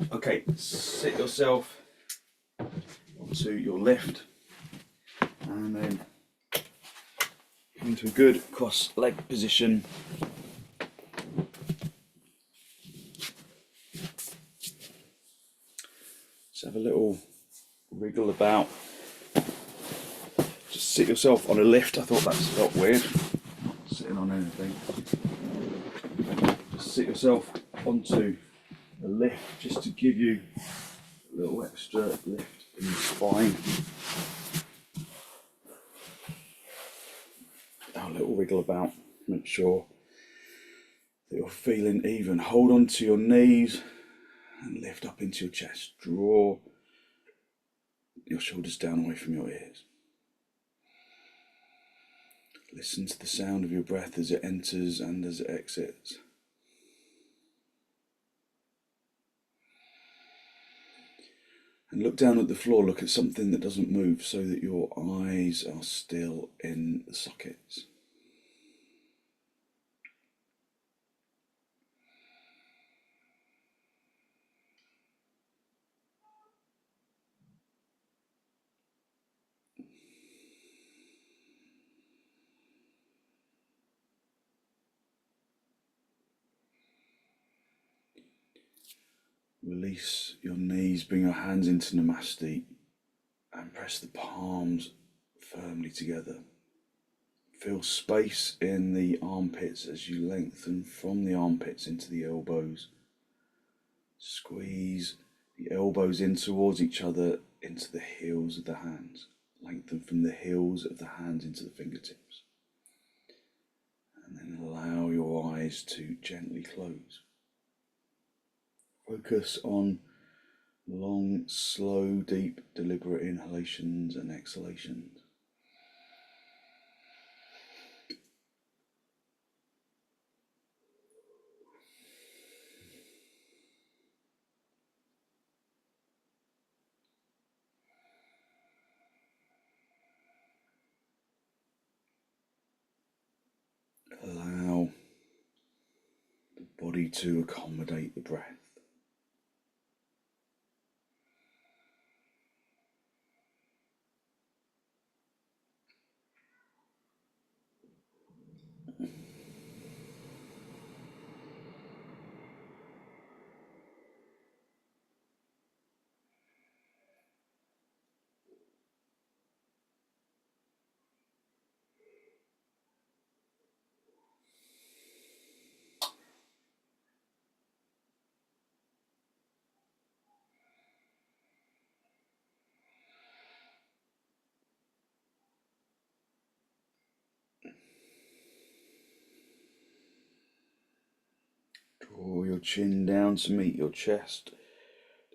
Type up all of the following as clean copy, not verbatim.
Okay, sit yourself onto your lift and then into a good cross leg position. Just have a little wriggle about. Just sit yourself on a lift. I thought that felt weird, not sitting on anything. Just sit yourself onto the lift just to give you a little extra lift in the spine. Have a little wriggle about, make sure that you're feeling even. Hold on to your knees and lift up into your chest. Draw your shoulders down away from your ears. Listen to the sound of your breath as it enters and as it exits. And look down at the floor, look at something that doesn't move so that your eyes are still in the sockets. Release your knees, bring your hands into Namaste and press the palms firmly together. Feel space in the armpits as you lengthen from the armpits into the elbows. Squeeze the elbows in towards each other into the heels of the hands. Lengthen from the heels of the hands into the fingertips. And then allow your eyes to gently close. Focus on long, slow, deep, deliberate inhalations and exhalations. Allow the body to accommodate the breath. Draw your chin down to meet your chest.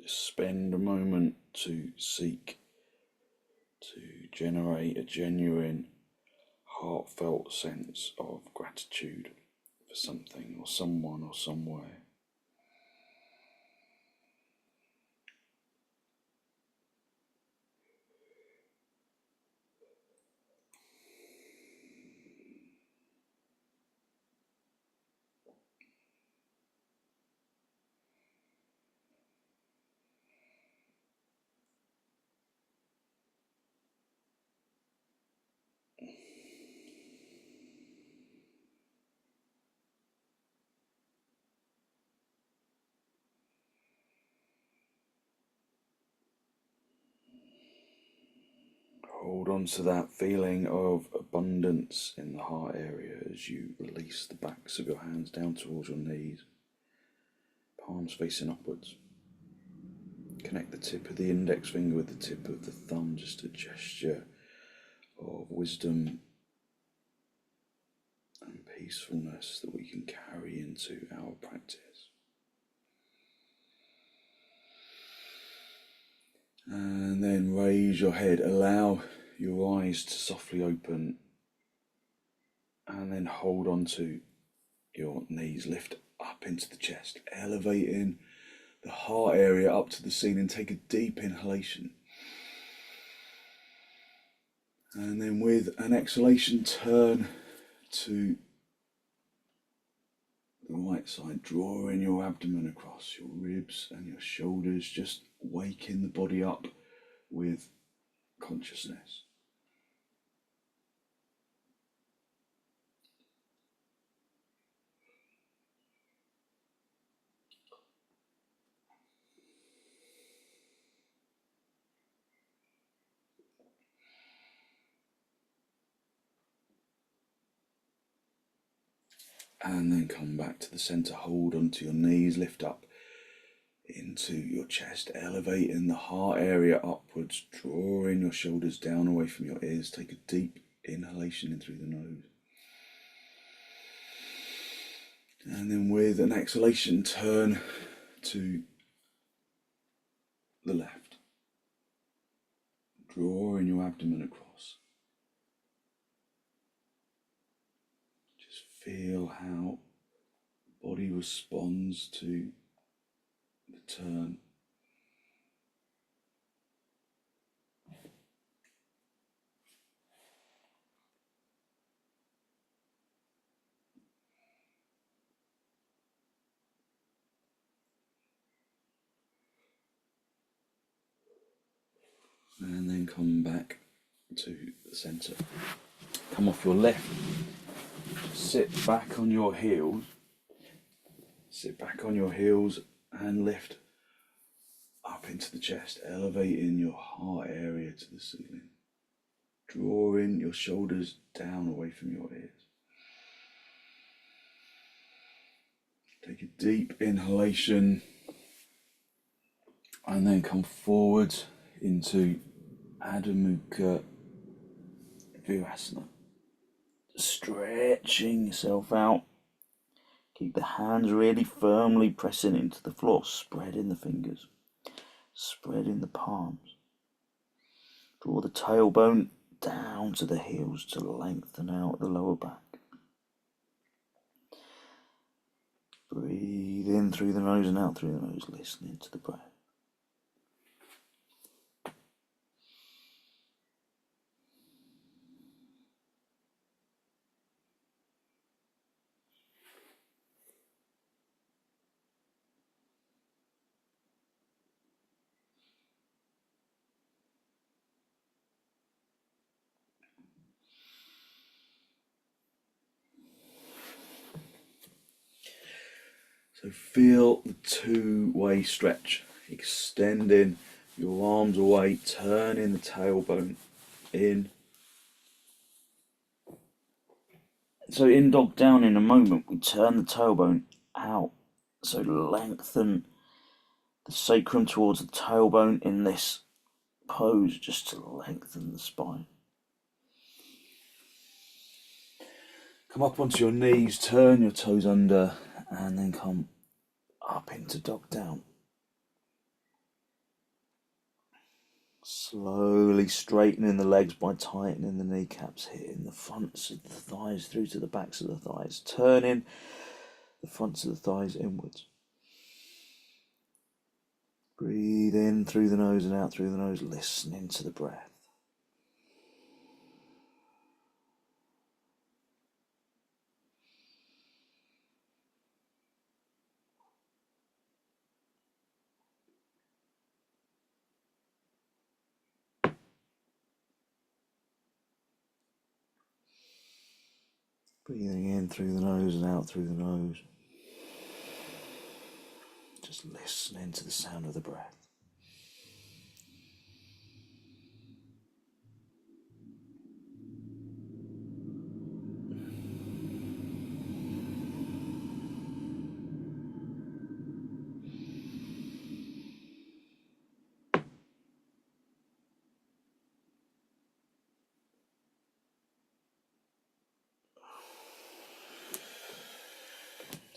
Just spend a moment to seek to generate a genuine, heartfelt sense of gratitude for something or someone or somewhere. Hold on to that feeling of abundance in the heart area as you release the backs of your hands down towards your knees, palms facing upwards. Connect the tip of the index finger with the tip of the thumb, just a gesture of wisdom and peacefulness that we can carry into our practice. And then raise your head, allow your eyes to softly open, and then hold on to your knees, lift up into the chest, elevating the heart area up to the ceiling. Take a deep inhalation. And then with an exhalation, turn to the right side, drawing your abdomen across your ribs and your shoulders, just waking the body up with consciousness. And then come back to the center, hold onto your knees, lift up into your chest, elevating the heart area upwards, drawing your shoulders down away from your ears. Take a deep inhalation in through the nose. And then with an exhalation, turn to the left, drawing your abdomen across. Just feel how the body responds to the turn. And then come back to the center. Come off your left. Sit back on your heels. Sit back on your heels and lift up into the chest, elevating your heart area to the ceiling. Drawing your shoulders down away from your ears. Take a deep inhalation and then come forward into Adho Mukha virasana. Stretching yourself out. Keep the hands really firmly pressing into the floor, spreading the fingers, spreading the palms. Draw the tailbone down to the heels to lengthen out the lower back. Breathe in through the nose and out through the nose, listening to the breath. So feel the two-way stretch, extending your arms away, turning the tailbone in. So in dog down in a moment, we turn the tailbone out. So lengthen the sacrum towards the tailbone in this pose, just to lengthen the spine. Come up onto your knees, turn your toes under, and then come up into dog down. Slowly straightening the legs by tightening the kneecaps, hitting the fronts of the thighs through to the backs of the thighs, turning the fronts of the thighs inwards. Breathe in through the nose and out through the nose, listening to the breath. Breathing in through the nose and out through the nose. Just listening to the sound of the breath.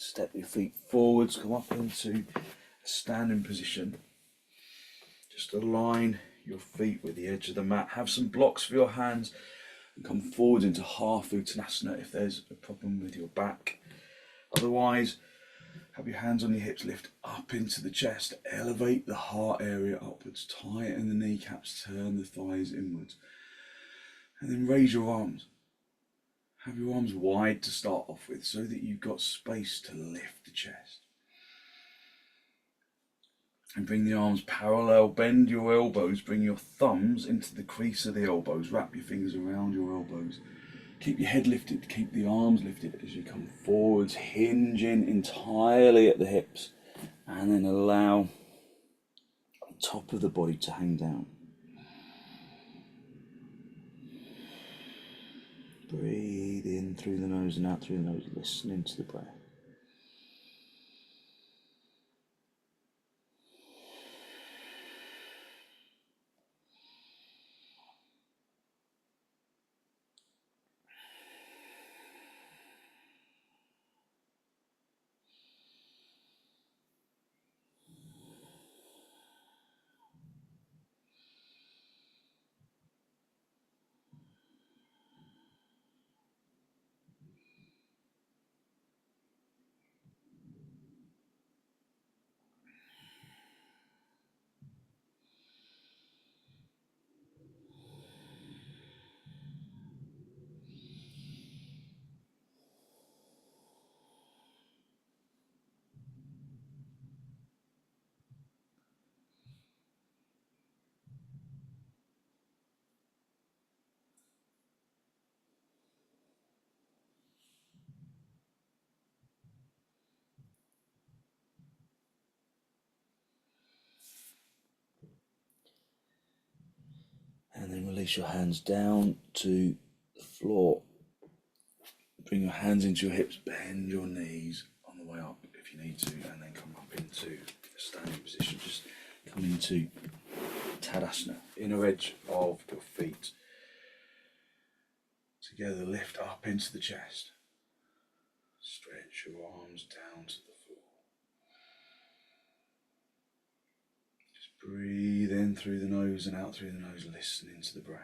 Step your feet forwards, come up into a standing position. Just align your feet with the edge of the mat. Have some blocks for your hands and come forward into half uttanasana if there's a problem with your back. Otherwise, have your hands on your hips, lift up into the chest, elevate the heart area upwards, tighten the kneecaps, turn the thighs inwards. And then raise your arms. Have your arms wide to start off with so that you've got space to lift the chest. And bring the arms parallel, bend your elbows, bring your thumbs into the crease of the elbows, wrap your fingers around your elbows. Keep your head lifted, keep the arms lifted as you come forwards, hinging entirely at the hips, and then allow the top of the body to hang down. Breathe in through the nose and out through the nose, listening to the breath. And then release your hands down to the floor. Bring your hands into your hips, bend your knees on the way up if you need to, and then come up into a standing position. Just come into Tadasana, inner edge of your feet. Together, lift up into the chest. Stretch your arms down to the floor. Just breathe in through the nose and out through the nose, listening to the breath.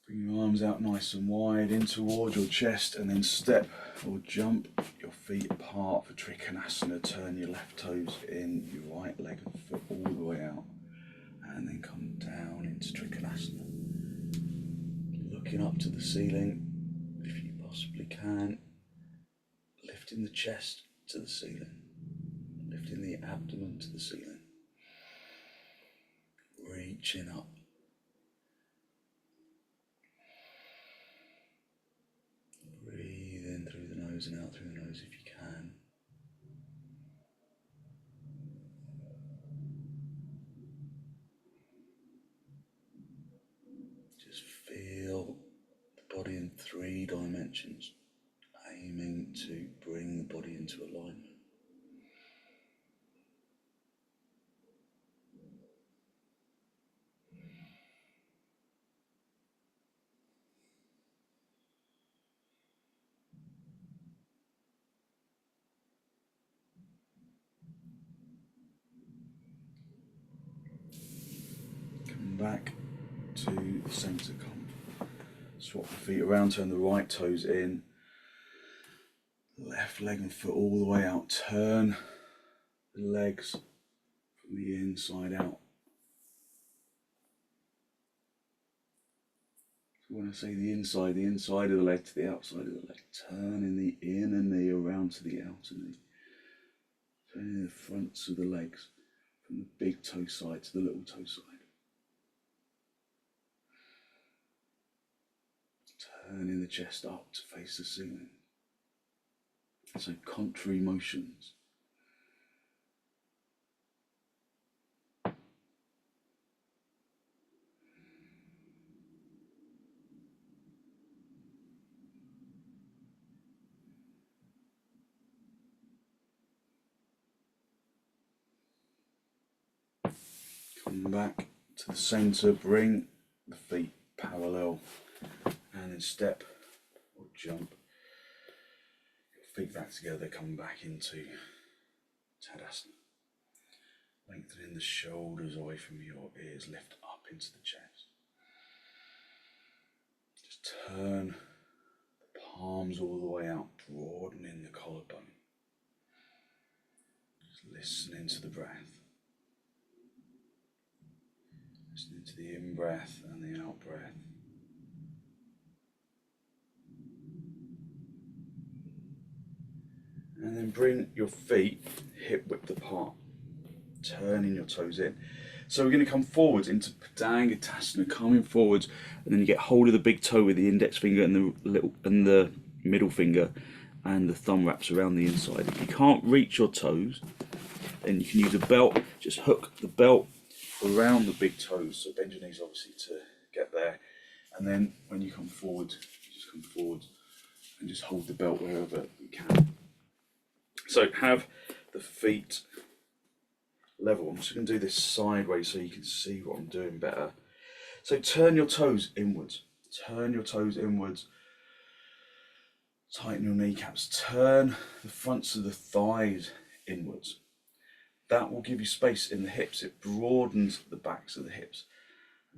Bring your arms out nice and wide in towards your chest, and then step or jump your feet apart for trikonasana. Turn your left toes in, your right leg and foot all the way out, and then come down into trikonasana. Looking up to the ceiling, if you possibly can, lifting the chest to the ceiling, lifting the abdomen to the ceiling, reaching up. Breathe in through the nose and out through the nose if you can. Just feel the body in 3 dimensions, aiming to bring the body into alignment. Come back to the centre. Come, swap the feet around, turn the right toes in, left leg and foot all the way out. Turn the legs from the inside out. So when I say the inside of the leg to the outside of the leg. Turning the inner knee around to the outer knee. Turning the fronts of the legs from the big toe side to the little toe side. Turning the chest up to face the ceiling. So contrary motions. Come back to the centre, bring the feet parallel, and then step or jump your feet back together, come back into Tadasana. Lengthening the shoulders away from your ears, lift up into the chest. Just turn the palms all the way out, broadening the collarbone. Just listening to the breath. Listening to the in-breath and the out-breath. And then bring your feet hip width apart, turning your toes in. So we're going to come forwards into padangusthasana, coming forwards, and then you get hold of the big toe with the index finger and the middle finger, and the thumb wraps around the inside. If you can't reach your toes, then you can use a belt. Just hook the belt around the big toes. So bend your knees obviously to get there, and then when you come forward, you just come forward and just hold the belt wherever you can. So have the feet level. I'm just going to do this sideways so you can see what I'm doing better. So turn your toes inwards. Turn your toes inwards. Tighten your kneecaps. Turn the fronts of the thighs inwards. That will give you space in the hips. It broadens the backs of the hips.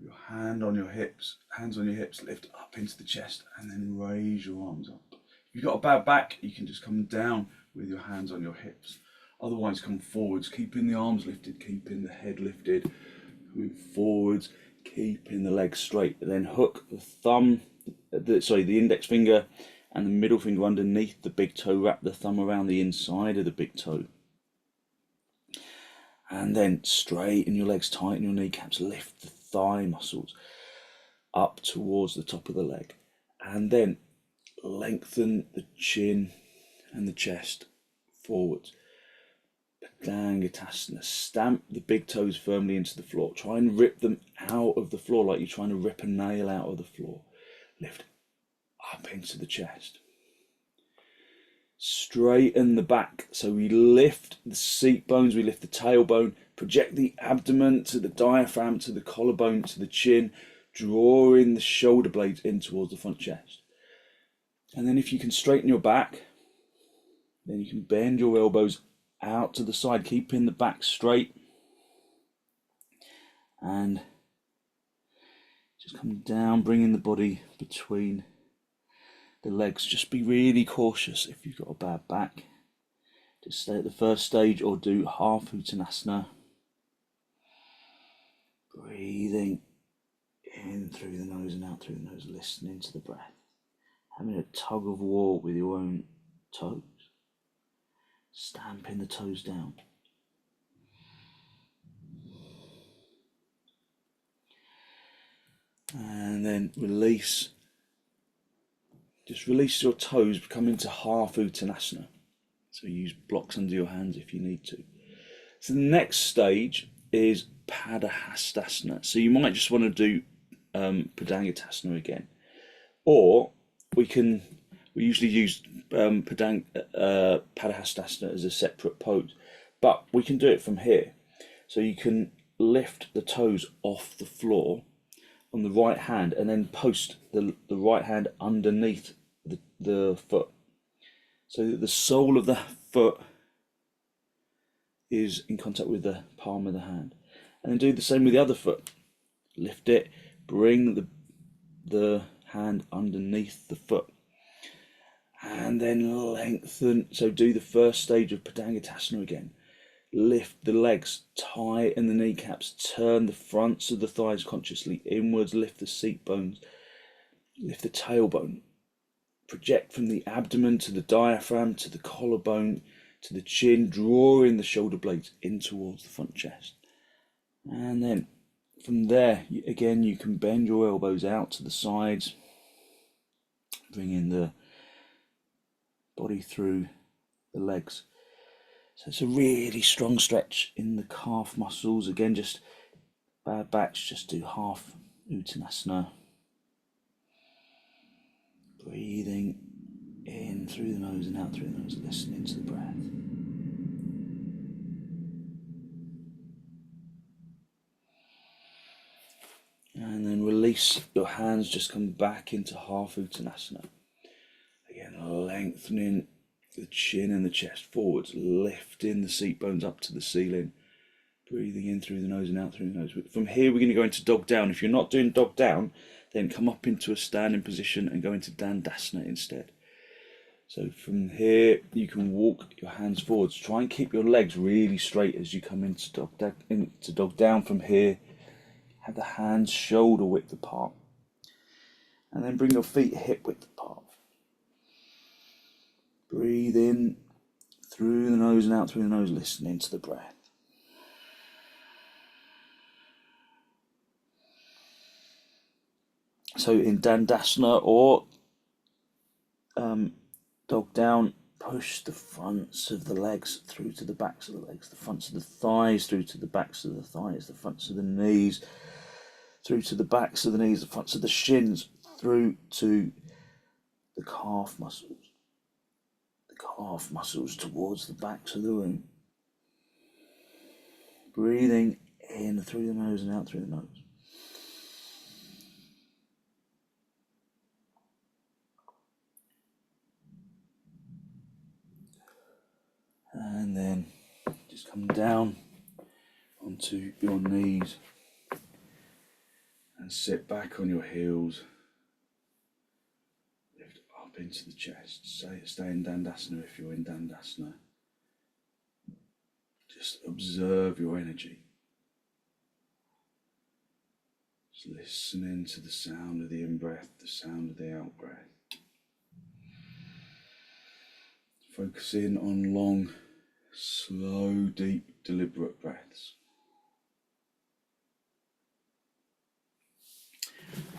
Your hand on your hips, hands on your hips, lift up into the chest, and then raise your arms up. If you've got a bad back, you can just come down with your hands on your hips. Otherwise, come forwards, keeping the arms lifted, keeping the head lifted, coming forwards, keeping the legs straight. And then hook the index finger and the middle finger underneath the big toe. Wrap the thumb around the inside of the big toe. And then straighten your legs, tighten your kneecaps, lift the thigh muscles up towards the top of the leg. And then lengthen the chin and the chest forwards. Padangusthasana. Stamp the big toes firmly into the floor. Try and rip them out of the floor like you're trying to rip a nail out of the floor. Lift up into the chest. Straighten the back. So we lift the seat bones, we lift the tailbone, project the abdomen to the diaphragm, to the collarbone, to the chin, drawing the shoulder blades in towards the front chest. And then if you can straighten your back, then you can bend your elbows out to the side, keeping the back straight. And just come down, bringing the body between the legs. Just be really cautious if you've got a bad back. Just stay at the first stage or do half uttanasana. Breathing in through the nose and out through the nose, listening to the breath. Having a tug of war with your own toes. Stamping the toes down. And then release. Just release your toes, come into half uttanasana. So use blocks under your hands if you need to. So the next stage is padahastasana. So you might just want to do padangusthasana again. Or we usually use padahastasana as a separate pose. But we can do it from here. So you can lift the toes off the floor on the right hand and then post the right hand underneath the foot. So that the sole of the foot is in contact with the palm of the hand. And then do the same with the other foot. Lift it, bring the hand underneath the foot. And then lengthen. So do the first stage of padangusthasana again. Lift the legs, tighten the kneecaps, turn the fronts of the thighs consciously inwards, lift the seat bones, lift the tailbone. Project from the abdomen to the diaphragm, to the collarbone, to the chin, drawing the shoulder blades in towards the front chest. And then from there, again, you can bend your elbows out to the sides, bringing the body through the legs. So it's a really strong stretch in the calf muscles. Again, just bad backs, just do half uttanasana. Breathing in through the nose and out through the nose, listening to the breath. And then release your hands, just come back into half uttanasana. Again, lengthening the chin and the chest forwards, lifting the seat bones up to the ceiling, breathing in through the nose and out through the nose. From here, we're going to go into dog down. If you're not doing dog down, then come up into a standing position and go into dandasana instead. So from here, you can walk your hands forwards. Try and keep your legs really straight as you come into dog down from here. Have the hands shoulder width apart. And then bring your feet hip width apart. Breathe in through the nose and out through the nose, listening to the breath. So in Dandasana or dog down, push the fronts of the legs through to the backs of the legs, the fronts of the thighs through to the backs of the thighs, the fronts of the knees through to the backs of the knees, the fronts of the shins through to the calf muscles. The calf muscles towards the backs of the room. Breathing in through the nose and out through the nose. And then just come down onto your knees and sit back on your heels. Lift up into the chest. Stay in Dandasana if you're in Dandasana. Just observe your energy. Just listening to the sound of the in-breath, the sound of the out-breath. Focus in on long, slow, deep, deliberate breaths.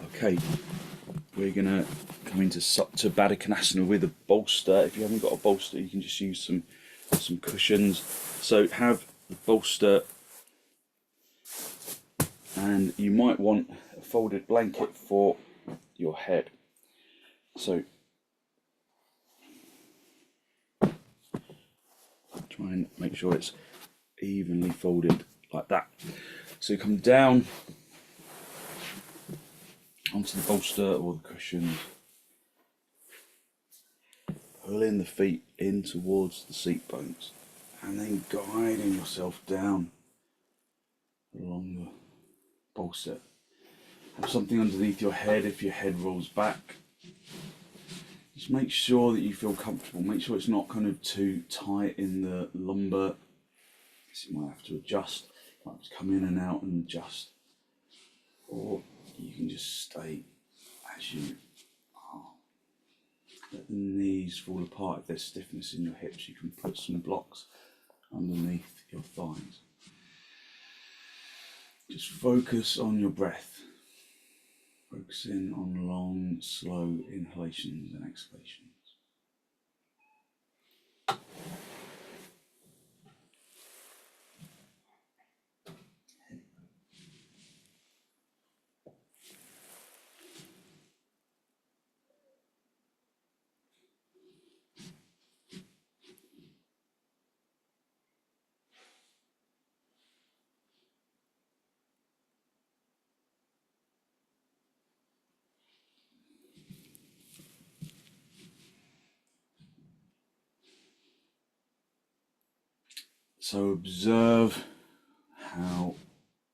Okay, we're going to come into supta baddha konasana with a bolster. If you haven't got a bolster, you can just use some cushions. So have the bolster, and you might want a folded blanket for your head. So try and make sure it's evenly folded like that. So you come down onto the bolster or the cushions, pulling the feet in towards the seat bones, and then guiding yourself down along the bolster. Have something underneath your head if your head rolls back. Just make sure that you feel comfortable. Make sure it's not kind of too tight in the lumbar. So you might have to adjust. You might have to come in and out and adjust. Or you can just stay as you are. Let the knees fall apart. If there's stiffness in your hips, you can put some blocks underneath your thighs. Just focus on your breath. Focusing on long, slow inhalations and exhalations. So observe how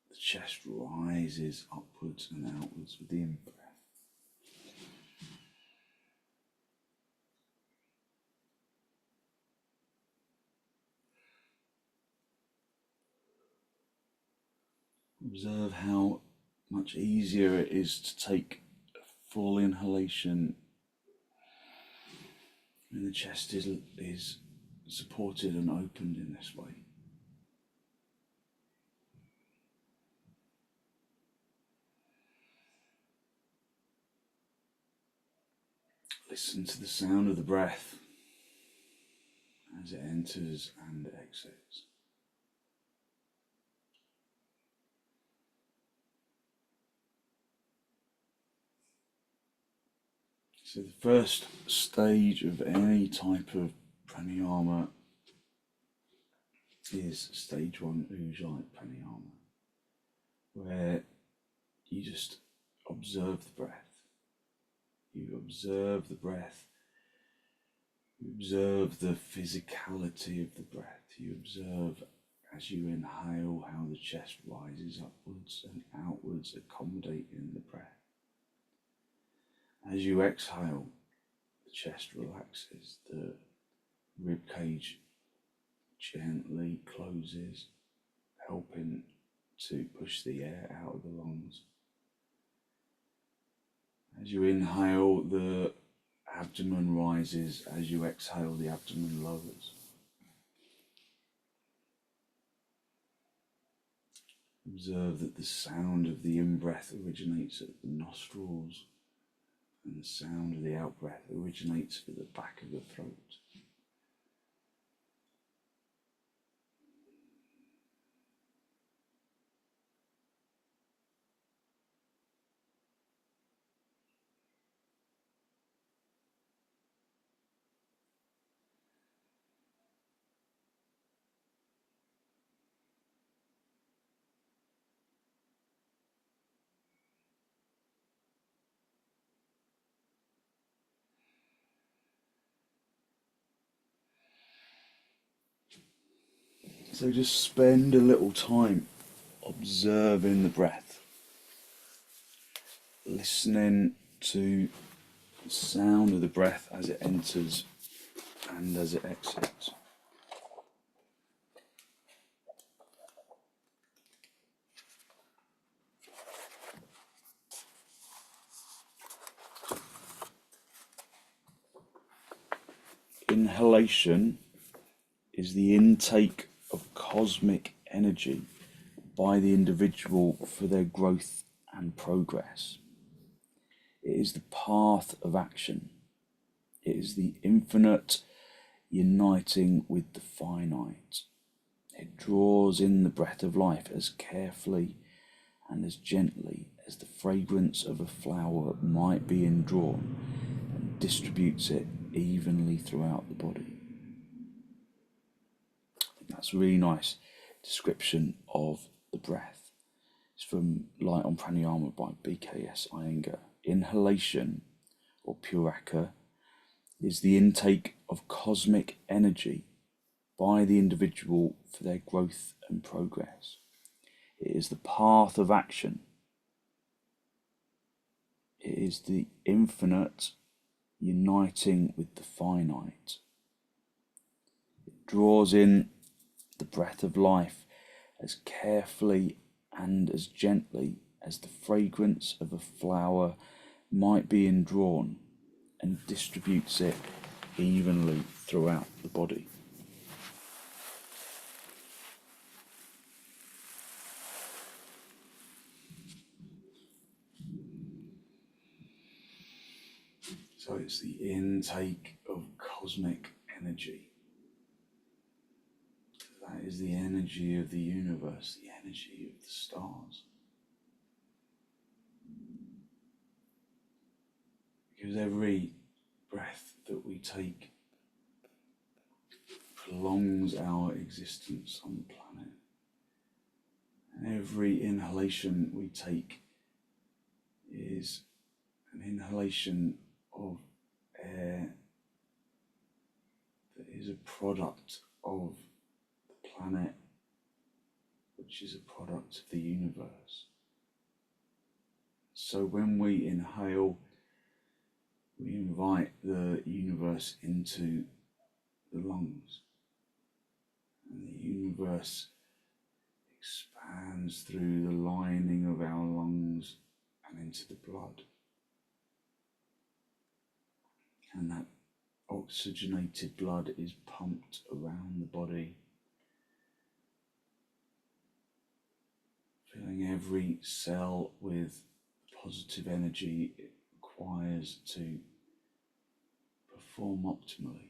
the chest rises upwards and outwards with the in-breath. Observe how much easier it is to take a full inhalation when the chest is supported and opened in this way. Listen to the sound of the breath as it enters and exits. So the first stage of any type of pranayama is stage 1 ujjayi pranayama, where you just observe the breath. You observe the breath. You observe the physicality of the breath. You observe as you inhale how the chest rises upwards and outwards, accommodating the breath. As you exhale, the chest relaxes, the rib cage gently closes, helping to push the air out of the lungs. As you inhale, the abdomen rises. As you exhale, the abdomen lowers. Observe that the sound of the in-breath originates at the nostrils, and the sound of the out-breath originates at the back of the throat. So just spend a little time observing the breath, listening to the sound of the breath as it enters and as it exits. Inhalation is the intake of cosmic energy by the individual for their growth and progress. It is the path of action. It is the infinite uniting with the finite. It draws in the breath of life as carefully and as gently as the fragrance of a flower might be indrawn, and distributes it evenly throughout the body. That's a really nice description of the breath. It's from Light on Pranayama by BKS Iyengar. Inhalation, or puraka, is the intake of cosmic energy by the individual for their growth and progress. It is the path of action. It is the infinite uniting with the finite. It draws in the breath of life as carefully and as gently as the fragrance of a flower might be indrawn, and distributes it evenly throughout the body. So it's the intake of cosmic energy. That is the energy of the universe, the energy of the stars. Because every breath that we take prolongs our existence on the planet. And every inhalation we take is an inhalation of air that is a product of the planet, which is a product of the universe. So when we inhale, we invite the universe into the lungs, and the universe expands through the lining of our lungs and into the blood. And that oxygenated blood is pumped around the body, filling every cell with positive energy it requires to perform optimally.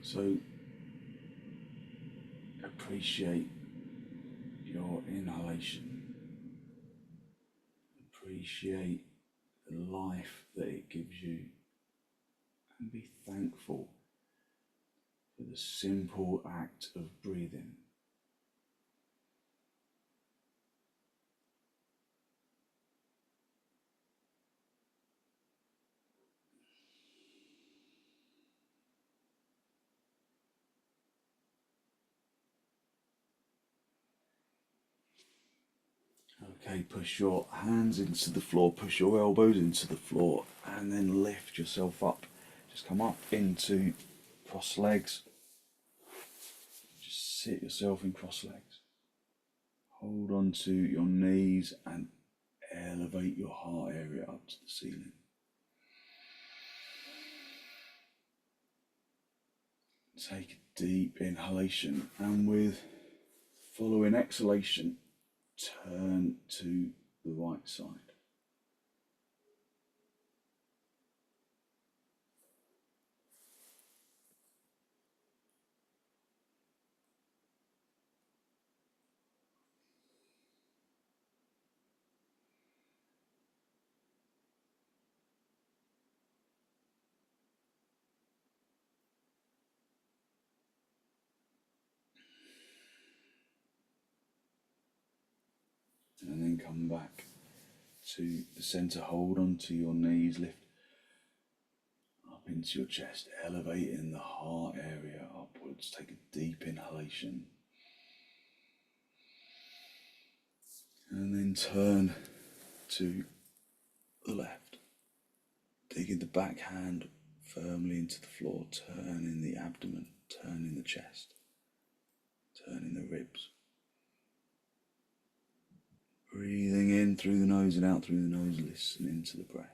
So appreciate your inhalation. Appreciate the life that it gives you, and be thankful for the simple act of breathing. Okay, push your hands into the floor, push your elbows into the floor, and then lift yourself up. Just come up into cross legs. Just sit yourself in cross legs. Hold on to your knees and elevate your heart area up to the ceiling. Take a deep inhalation, and with following exhalation, turn to the right side. And then come back to the center. Hold on to your knees, lift up into your chest, elevating the heart area upwards. Take a deep inhalation. And then turn to the left. Digging the back hand firmly into the floor, turning the abdomen, turning the chest, turning the ribs. Breathing in through the nose and out through the nose, listening to the breath.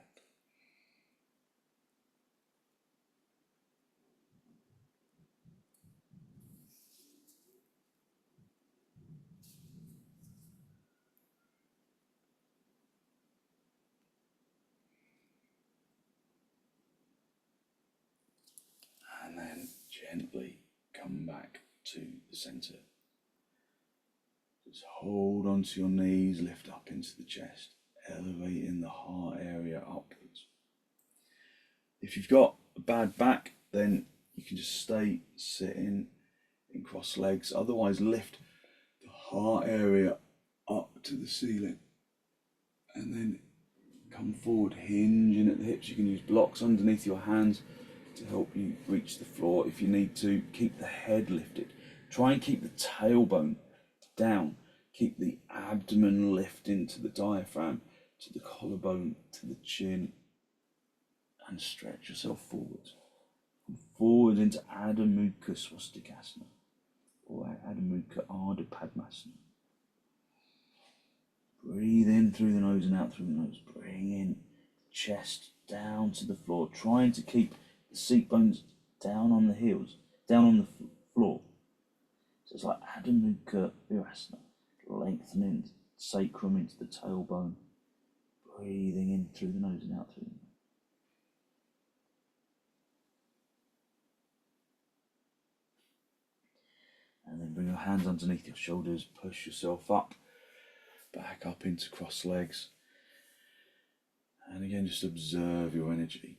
And then gently come back to the center. Just hold onto your knees, lift up into the chest, elevating the heart area upwards. If you've got a bad back, then you can just stay sitting in cross legs. Otherwise, lift the heart area up to the ceiling. And then come forward, hinging at the hips. You can use blocks underneath your hands to help you reach the floor. If you need to, keep the head lifted. Try and keep the tailbone down. Keep the abdomen lifting to the diaphragm, to the collarbone, to the chin, and stretch yourself forwards. Come forward into Adha Mukha swastikasana or Adha Mukha ardha padmasana. Breathe in through the nose and out through the nose. Bring in chest down to the floor, trying to keep the seat bones down on the heels, down on the floor. So it's like Adha Mukha virasana, lengthening sacrum into the tailbone, breathing in through the nose and out through the nose. And then bring your hands underneath your shoulders, push yourself up, back up into cross legs. And again, just observe your energy.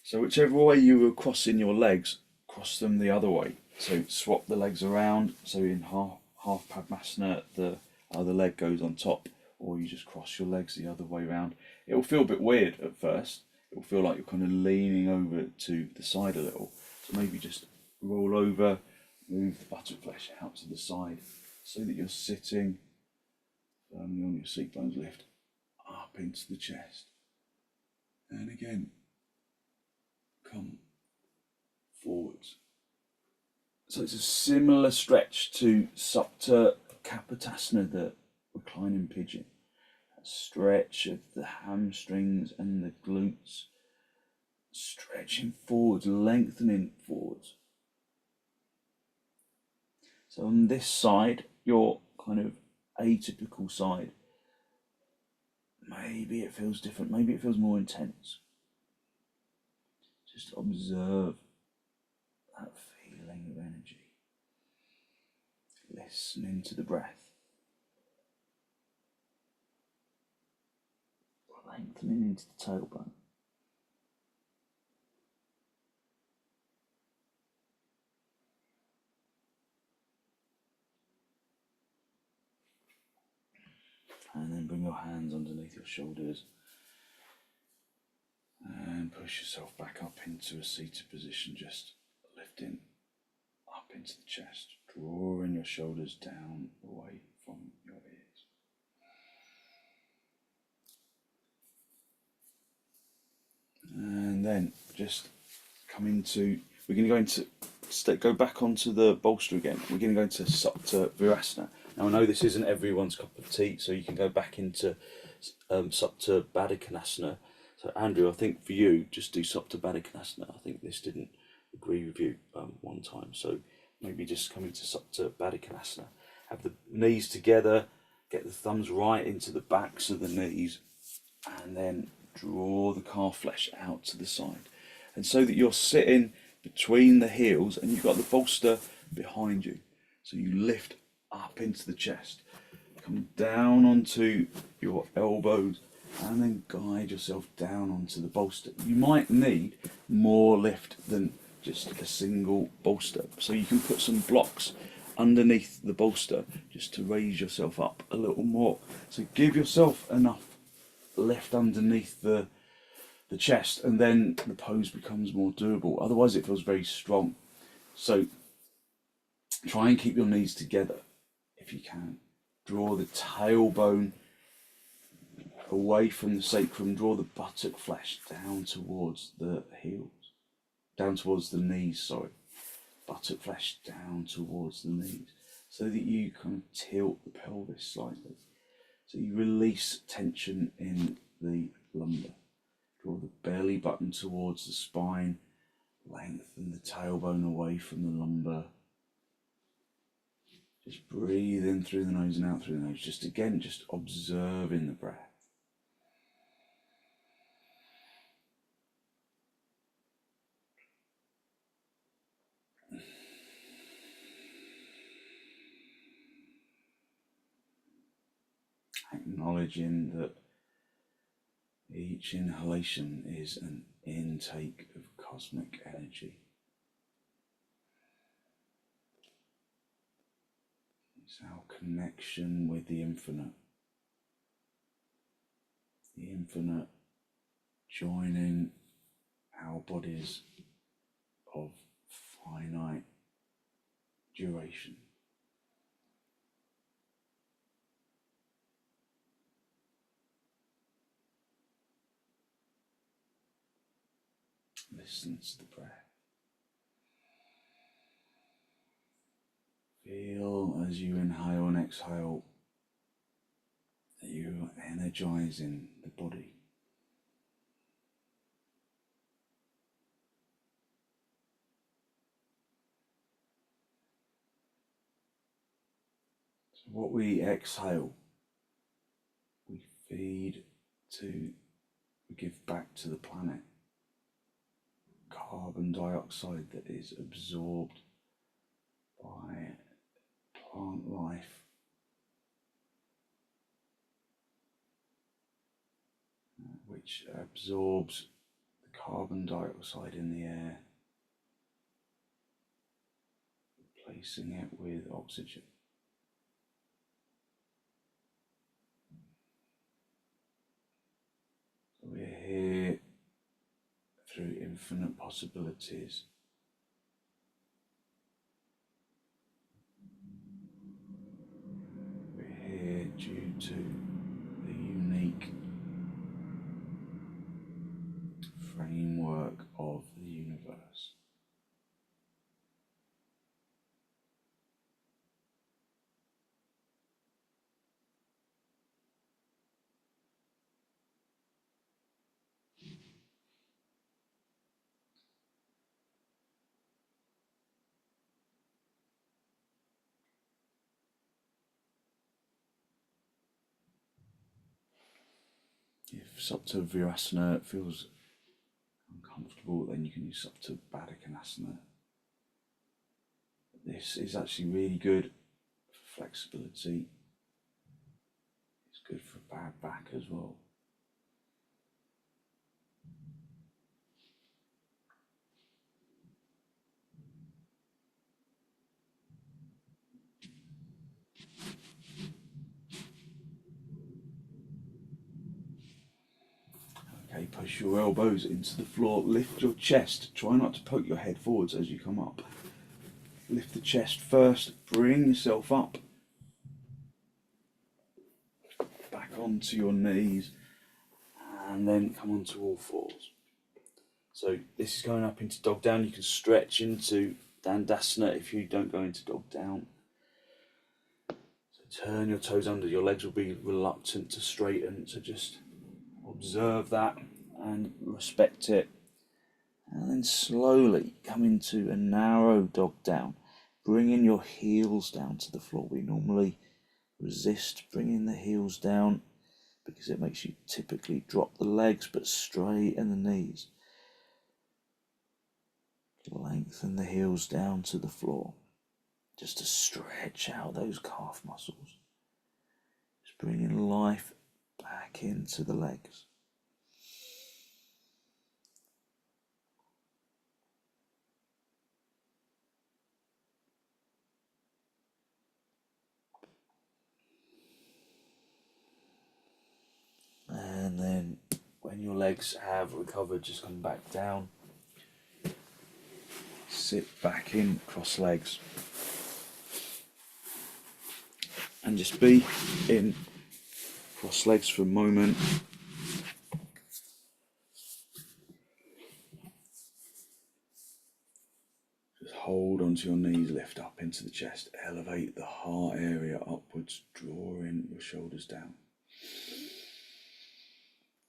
So whichever way you were crossing your legs, cross them the other way. So swap the legs around. So in half padmasana, the other leg goes on top, or you just cross your legs the other way around. It will feel a bit weird at first. It will feel like you're kind of leaning over to the side a little. So maybe just roll over, move the buttock flesh out to the side so that you're sitting firmly on your seat bones, lift up into the chest. And again, come forwards. So it's a similar stretch to supta karanhi, the reclining pigeon. A stretch of the hamstrings and the glutes, stretching forwards, lengthening forwards. So on this side, your kind of atypical side, maybe it feels different, maybe it feels more intense. Just observe that feeling of energy. Listening to the breath. Lengthening into the tailbone. And then bring your hands underneath your shoulders and push yourself back up into a seated position, just lifting up into the chest, drawing your shoulders down away from your ears. And then just come into, we're going to go into, go back onto the bolster again. We're going to go into supta virasana. Now I know this isn't everyone's cup of tea, so you can go back into supta baddha. So Andrew, I think for you, just do supta baddha. I think this didn't agree with you one time, so maybe just come into supta baddha. Have the knees together, get the thumbs right into the backs of the knees, and then draw the calf flesh out to the side. And so that you're sitting between the heels and you've got the bolster behind you. So you lift up into the chest, come down onto your elbows, and then guide yourself down onto the bolster. You might need more lift than just a single bolster. So you can put some blocks underneath the bolster just to raise yourself up a little more. So give yourself enough lift underneath the chest, and then the pose becomes more doable. Otherwise it feels very strong. So try and keep your knees together if you can. Draw the tailbone away from the sacrum, draw the buttock flesh down towards the heels, down towards the knees, sorry. Buttock flesh down towards the knees, so that you kind of tilt the pelvis slightly. So you release tension in the lumbar. Draw the belly button towards the spine, lengthen the tailbone away from the lumbar. Just breathe in through the nose and out through the nose. Just again, just observing the breath. Acknowledging that each inhalation is an intake of cosmic energy. It's our connection with the infinite. The infinite joining our bodies of finite duration. Listen to the breath. Feel as you inhale and exhale that you are energizing the body. So what we exhale, we feed to, we give back to the planet. Carbon dioxide that is absorbed by plant life, which absorbs the carbon dioxide in the air, replacing it with oxygen. So we're here through infinite possibilities. We're here due to the unique framework of the universe. If supta virasana feels uncomfortable, then you can use supta baddha. This is actually really good for flexibility. It's good for bad back as well. Okay, push your elbows into the floor, lift your chest, try not to poke your head forwards as you come up. Lift the chest first, bring yourself up, back onto your knees, and then come onto all fours. So this is going up into dog down. You can stretch into dandasana if you don't go into dog down. So turn your toes under. Your legs will be reluctant to straighten. So just observe that and respect it. And then slowly come into a narrow dog down. Bringing your heels down to the floor. We normally resist bringing the heels down because it makes you typically drop the legs, but straighten the knees. Lengthen the heels down to the floor, just to stretch out those calf muscles. Just bringing life back into the legs. And then when your legs have recovered, just come back down. Sit back in, cross legs. And just be in cross legs for a moment. Just hold onto your knees, lift up into the chest, elevate the heart area upwards, drawing your shoulders down.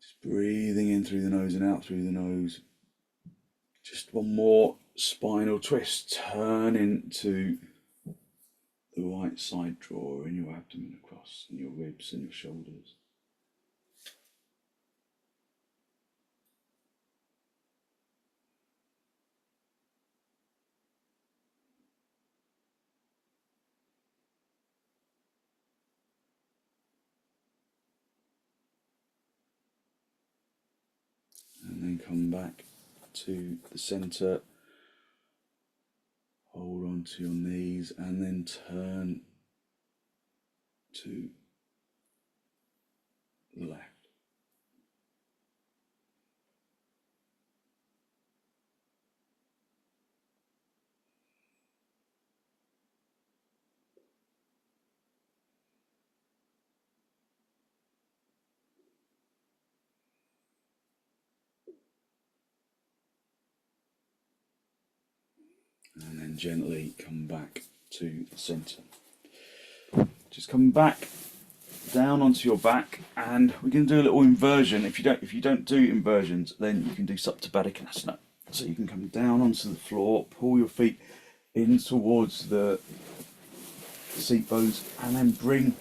Just breathing in through the nose and out through the nose. Just one more spinal twist, turn into the right side, drawing your abdomen across and your ribs and your shoulders. And then come back to the centre, hold on to your knees and then turn to the left. And then gently come back to the centre. Just come back down onto your back, and we're going to do a little inversion. If you don't do inversions, then you can do supta padangusthasana. So you can come down onto the floor, pull your feet in towards the seat bones, and then bring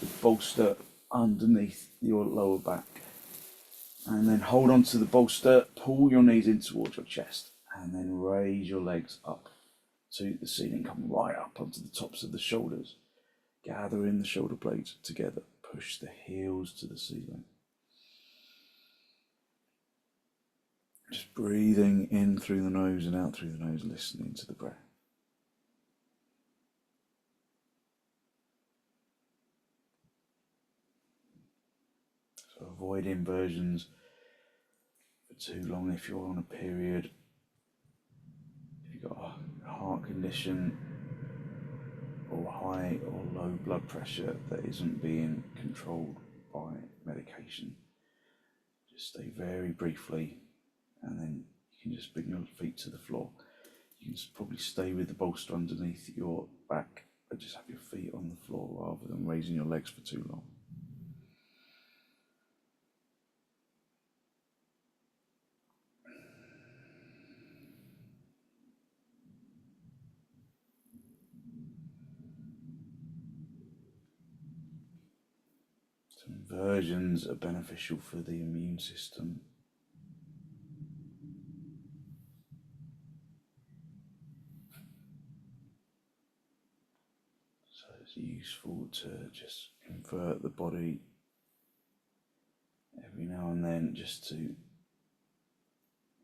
the bolster underneath your lower back. And then hold on to the bolster, pull your knees in towards your chest, and then raise your legs up to the ceiling. Come right up onto the tops of the shoulders. Gather in the shoulder blades together. Push the heels to the ceiling. Just breathing in through the nose and out through the nose, listening to the breath. So avoid inversions for too long if you're on a period. If you've got a heart condition or high or low blood pressure that isn't being controlled by medication, just stay very briefly, and then you can just bring your feet to the floor. You can probably stay with the bolster underneath your back, but just have your feet on the floor rather than raising your legs for too long. So inversions are beneficial for the immune system. So it's useful to just invert the body every now and then, just to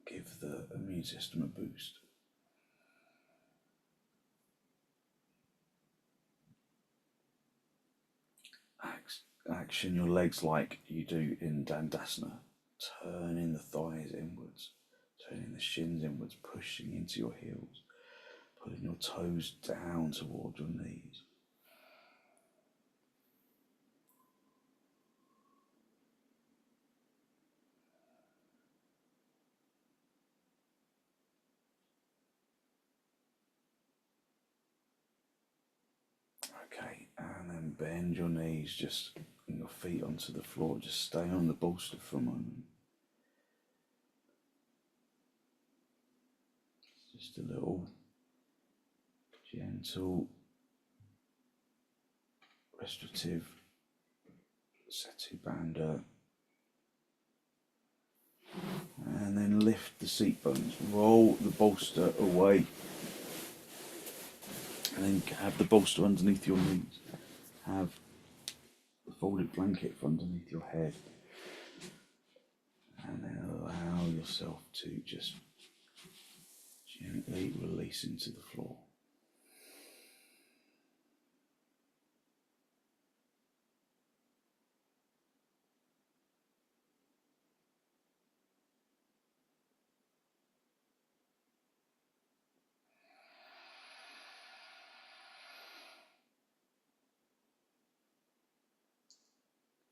give the immune system a boost. Action your legs like you do in dandasana, turning the thighs inwards, turning the shins inwards, pushing into your heels, pulling your toes down towards your knees. Okay, and then bend your knees, just your feet onto the floor, just stay on the bolster for a moment. Just a little gentle, restorative setu bandha. And then lift the seat bones, roll the bolster away. And then have the bolster underneath your knees. Have the folded blanket for underneath your head. And then allow yourself to just gently release into the floor.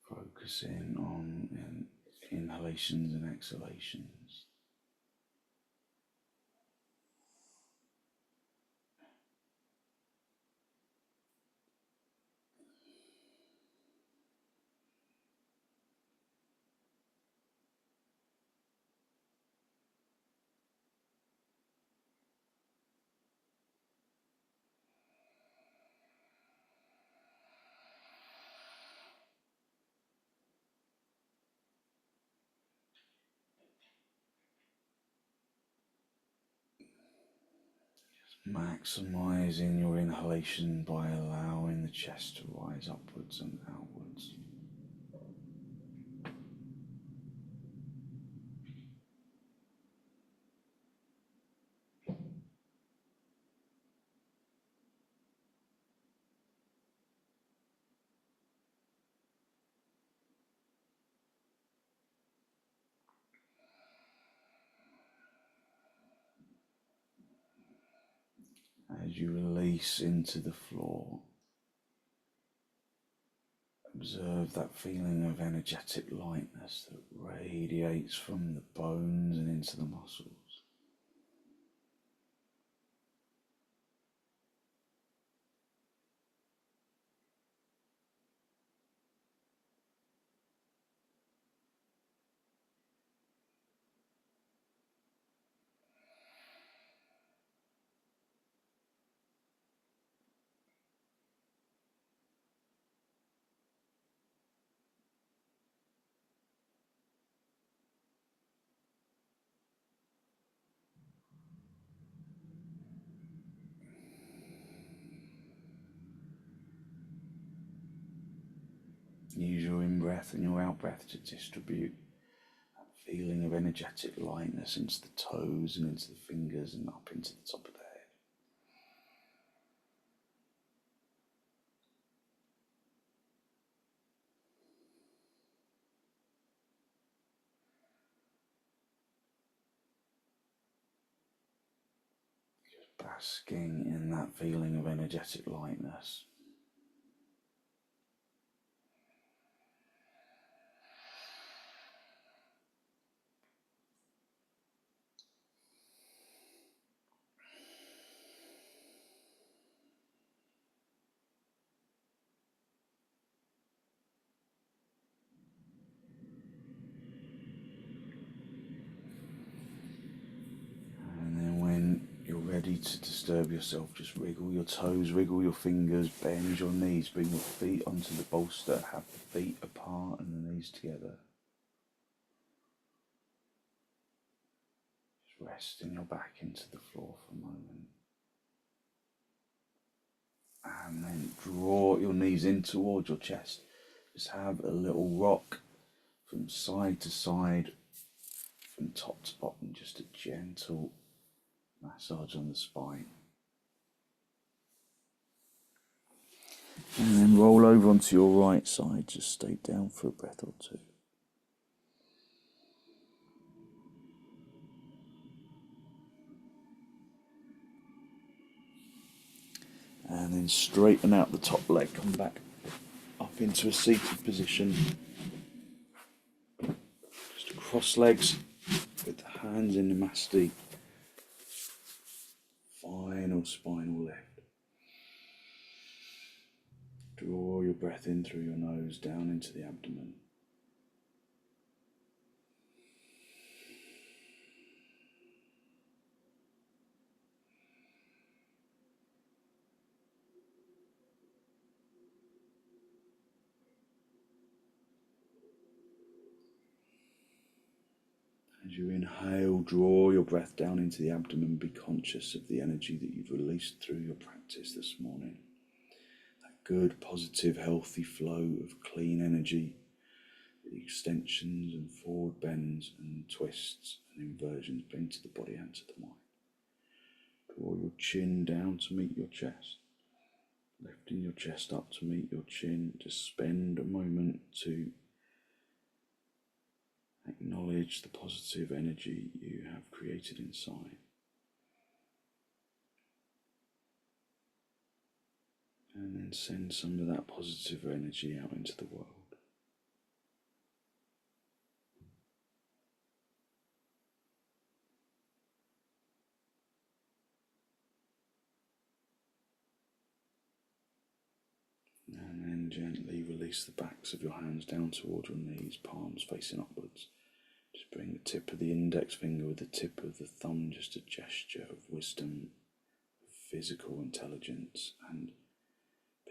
Focusing on inhalations and exhalations. Maximizing your inhalation by allowing the chest to rise upwards and outwards. As you release into the floor, observe that feeling of energetic lightness that radiates from the bones and into the muscles. Use your in-breath and your out-breath to distribute that feeling of energetic lightness into the toes and into the fingers and up into the top of the head. Just basking in that feeling of energetic lightness. Ready to disturb yourself, just wriggle your toes, wriggle your fingers, bend your knees, bring your feet onto the bolster, have the feet apart and the knees together. Just resting your back into the floor for a moment. And then draw your knees in towards your chest. Just have a little rock from side to side, from top to bottom, just a gentle massage on the spine. And then roll over onto your right side, just stay down for a breath or two. And then straighten out the top leg, come back up into a seated position. Just cross legs with the hands in the Namaste. Final spinal lift. Draw your breath in through your nose, down into the abdomen. As you inhale, draw your breath down into the abdomen. Be conscious of the energy that you've released through your practice this morning. That good, positive, healthy flow of clean energy, the extensions and forward bends and twists and inversions bring to the body and to the mind. Draw your chin down to meet your chest. Lifting your chest up to meet your chin. Just spend a moment to acknowledge the positive energy you have created inside. And then send some of that positive energy out into the world. And then gently release the backs of your hands down toward your knees, palms facing upwards. Just bring the tip of the index finger with the tip of the thumb, just a gesture of wisdom, physical intelligence and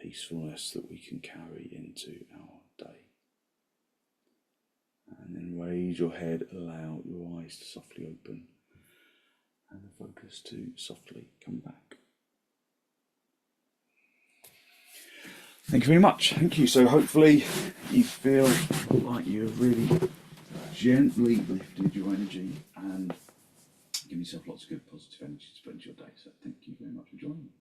peacefulness that we can carry into our day. And then raise your head, allow your eyes to softly open and the focus to softly come back. Thank you very much. Thank you. So hopefully you feel like you have really gently lifted your energy and given yourself lots of good positive energy to spend your day. So thank you very much for joining me.